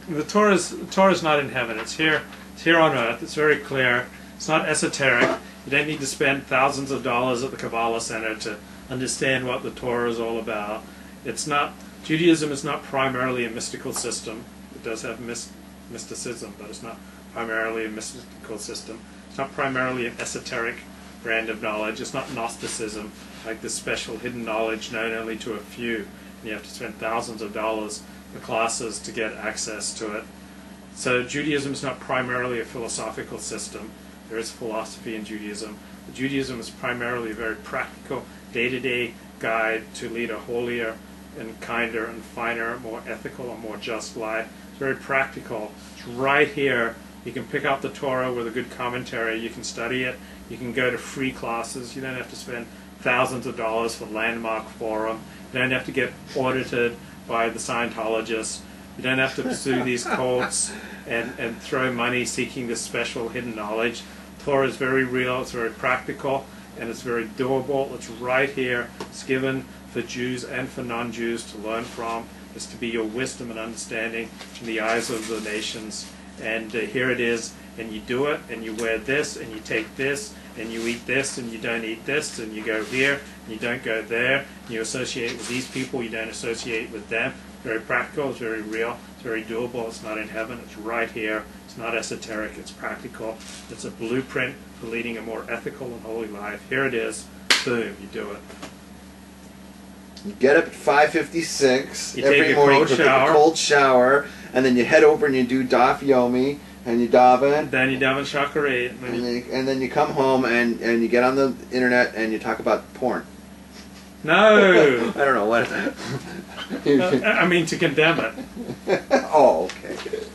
the Torah is not in heaven. It's here on earth. It's very clear. It's not esoteric. You don't need to spend thousands of dollars at the Kabbalah Center to understand what the Torah is all about. It's not, Judaism is not primarily a mystical system. It does have mysticism, but it's not primarily a mystical system. It's not primarily an esoteric brand of knowledge. It's not Gnosticism, like this special hidden knowledge known only to a few. And you have to spend thousands of dollars for classes to get access to it. So Judaism is not primarily a philosophical system. There is philosophy in Judaism. But Judaism is primarily a very practical, day-to-day guide to lead a holier and kinder and finer, more ethical and more just life. It's very practical. It's right here. You can pick up the Torah with a good commentary. You can study it. You can go to free classes. You don't have to spend thousands of dollars for landmark forum. You don't have to get audited by the Scientologists. You don't have to pursue these cults and throw money seeking this special hidden knowledge. Torah is very real, it's very practical, and it's very doable. It's right here. It's given for Jews and for non-Jews to learn from. It's to be your wisdom and understanding in the eyes of the nations. And here it is, and you do it, and you wear this, and you take this, and you eat this, and you don't eat this, and you go here, and you don't go there, and you associate with these people, you don't associate with them. Very practical, it's very real, it's very doable, it's not in heaven, it's right here, it's not esoteric, it's practical, it's a blueprint for leading a more ethical and holy life. Here it is, boom, you do it. You get up at 5:56 You every take a morning cold with shower. a cold shower, and then you head over and you do Daf Yomi, and you daven, Then you daven Shacharit, and then you come home and you get on the internet and you talk about porn. No! I don't know what. I mean to condemn it. Oh, okay.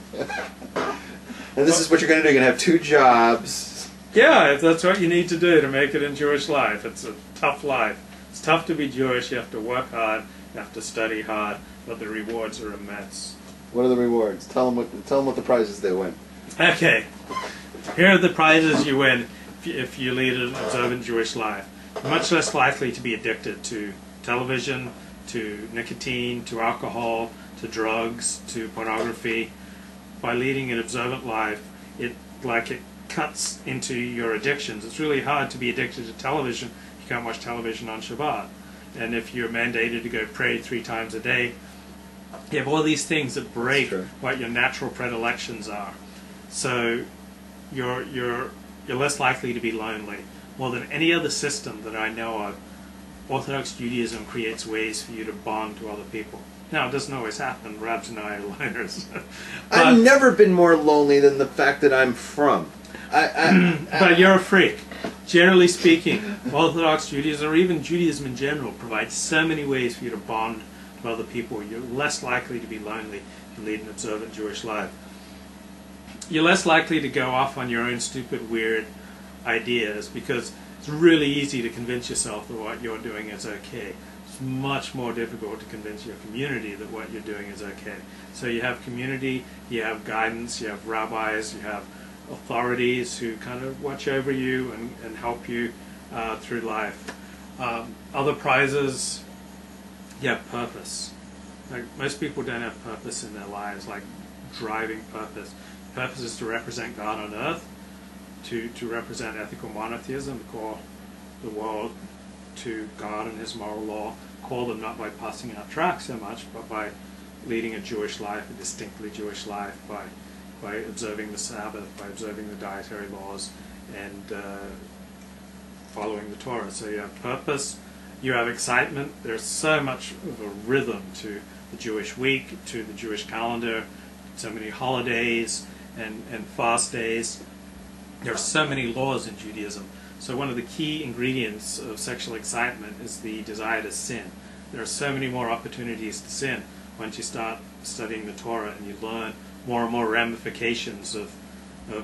And this is what you're going to do. You're going to have two jobs. Yeah, that's what you need to do to make it in Jewish life. It's a tough life. It's tough to be Jewish. You have to work hard. You have to study hard. But the rewards are immense. What are the rewards? Tell them what the prizes they win. Okay. Here are the prizes you win if you lead an observant Jewish life. You're much less likely to be addicted to television, to nicotine, to alcohol, to drugs, to pornography. By leading an observant life, it cuts into your addictions. It's really hard to be addicted to television. You can't watch television on Shabbat. And if you're mandated to go pray 3 times a day, you have all these things that break what your natural predilections are. So you're less likely to be lonely. More than any other system that I know of, Orthodox Judaism creates ways for you to bond to other people. Now, it doesn't always happen. Rabs and I are loners. I've never been more lonely than the fact that I'm from. But you're a freak. Generally speaking, Orthodox Judaism, or even Judaism in general, provides so many ways for you to bond to other people. You're less likely to be lonely if you lead an observant Jewish life. You're less likely to go off on your own stupid, weird ideas, because it's really easy to convince yourself that what you're doing is okay. It's much more difficult to convince your community that what you're doing is okay. So you have community, you have guidance, you have rabbis, you have authorities who kind of watch over you and help you through life. Other prizes, you have purpose. Like, most people don't have purpose in their lives, like driving purpose. Purpose is to represent God on earth, to represent ethical monotheism, to call the world to God and His moral law, call them not by passing out tracts so much, but by leading a Jewish life, a distinctly Jewish life, by observing the Sabbath, by observing the dietary laws, and following the Torah. So you have purpose, you have excitement. There's so much of a rhythm to the Jewish week, to the Jewish calendar, so many holidays and fast days. There are so many laws in Judaism. So one of the key ingredients of sexual excitement is the desire to sin. There are so many more opportunities to sin once you start studying the Torah and you learn more and more ramifications of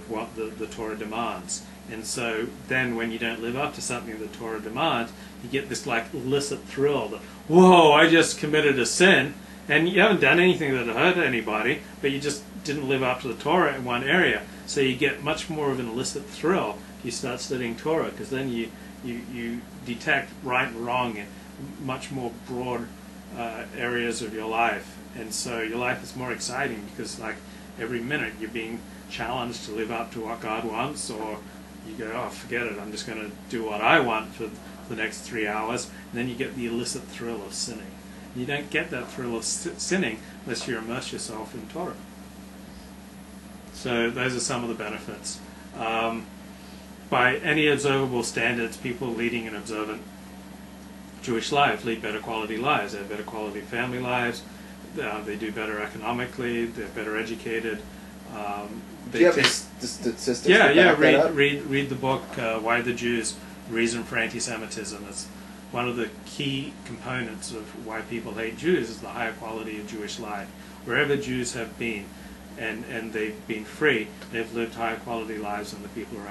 what the Torah demands. And so then when you don't live up to something the Torah demands, you get this like illicit thrill that, whoa, I just committed a sin, and you haven't done anything that hurt anybody, but you just didn't live up to the Torah in one area. So you get much more of an illicit thrill if you start studying Torah, because then you detect right and wrong in much more broad areas of your life. and so your life is more exciting because like every minute you're being challenged to live up to what God wants, or you go, oh, forget it, I'm just going to do what I want for the next 3 hours, and then you get the illicit thrill of sinning. You don't get that thrill of sinning unless you immerse yourself in Torah. So those are some of the benefits. By any observable standards, people leading an observant Jewish life lead better quality lives. They have better quality family lives. They do better economically. They're better educated. Do you have the statistics? Yeah. Read the book Why the Jews: Reason for Anti-Semitism. It's one of the key components of why people hate Jews is the higher quality of Jewish life. Wherever Jews have been, and they've been free, they've lived higher quality lives than the people around.